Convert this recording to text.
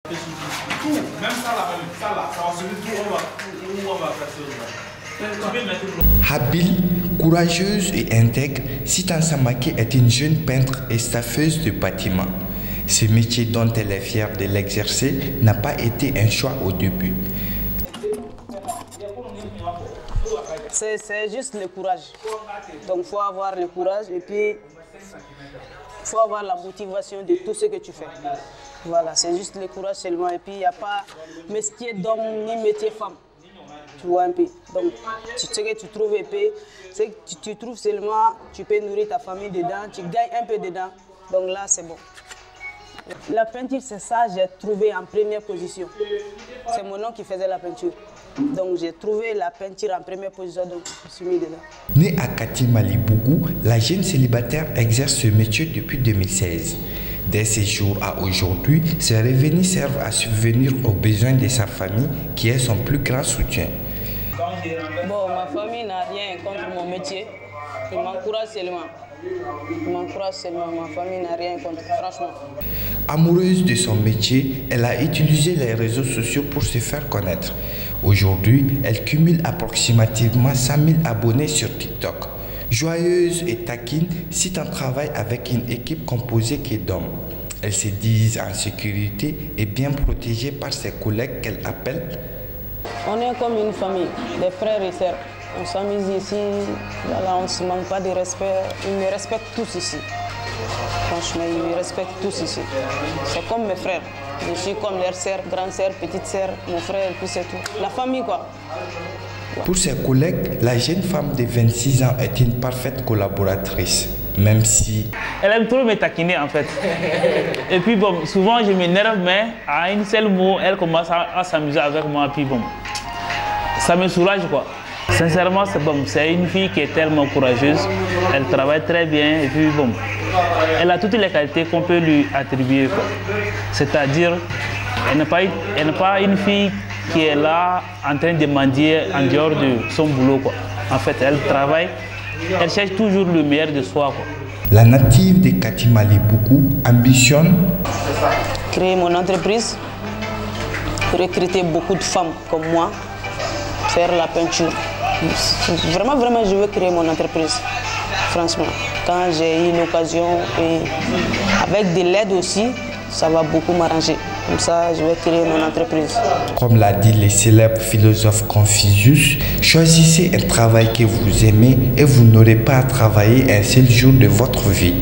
Tout, même ça là, ça va se mettre où on va faire ça. Habile, courageuse et intègre, Sitan Samake est une jeune peintre et staffeuse de bâtiments. Ce métier dont elle est fière de l'exercer n'a pas été un choix au début. C'est juste le courage. Donc il faut avoir le courage et puis il faut avoir la motivation de tout ce que tu fais. Voilà, c'est juste le courage seulement. Et puis il n'y a pas métier d'homme ni métier femme. Tu vois un peu. Donc ce que tu trouves épais, c'est que tu trouves seulement, tu peux nourrir ta famille dedans, tu gagnes un peu dedans. Donc là c'est bon. La peinture, c'est ça, j'ai trouvé en première position. C'est mon oncle qui faisait la peinture. Donc j'ai trouvé la peinture en première position, donc je suis mis dedans. Née à Katima Libougou, la jeune célibataire exerce ce métier depuis 2016. Dès ses jours à aujourd'hui, ses revenus servent à subvenir aux besoins de sa famille, qui est son plus grand soutien. Bon, ma famille n'a rien contre mon métier. Ils m'encouragent seulement. Ma famille n'a rien contre, franchement. Amoureuse de son métier, elle a utilisé les réseaux sociaux pour se faire connaître. Aujourd'hui, elle cumule approximativement 100 000 abonnés sur TikTok. Joyeuse et taquine, Sitan travaille avec une équipe composée d'hommes. Elle se dit en sécurité et bien protégée par ses collègues qu'elle appelle. On est comme une famille, des frères et sœurs. On s'amuse ici, voilà, on ne se manque pas de respect. Ils me respectent tous ici. Franchement, ils me respectent tous ici. C'est comme mes frères. Je suis comme leur sœur, grande sœur, petite sœur, mon frère, et puis c'est tout. La famille, quoi. Pour ses collègues, la jeune femme de 26 ans est une parfaite collaboratrice, même si... Elle aime trop me taquiner en fait. Et puis bon, souvent je m'énerve, mais à un seul mot, elle commence à s'amuser avec moi, puis bon, ça me soulage quoi. Sincèrement, c'est une fille qui est tellement courageuse, elle travaille très bien, et puis bon, elle a toutes les qualités qu'on peut lui attribuer quoi. C'est-à-dire, elle n'est pas une fille qui est là en train de mendier en dehors de son boulot quoi. En fait, elle travaille, elle cherche toujours le meilleur de soi quoi. La native de Katima Libougou ambitionne créer mon entreprise, recruter beaucoup de femmes comme moi, faire la peinture. Vraiment, je veux créer mon entreprise, franchement. Quand j'ai eu l'occasion et avec de l'aide aussi, ça va beaucoup m'arranger. Comme ça, je vais créer mon entreprise. Comme l'a dit le célèbre philosophe Confucius, choisissez un travail que vous aimez et vous n'aurez pas à travailler un seul jour de votre vie.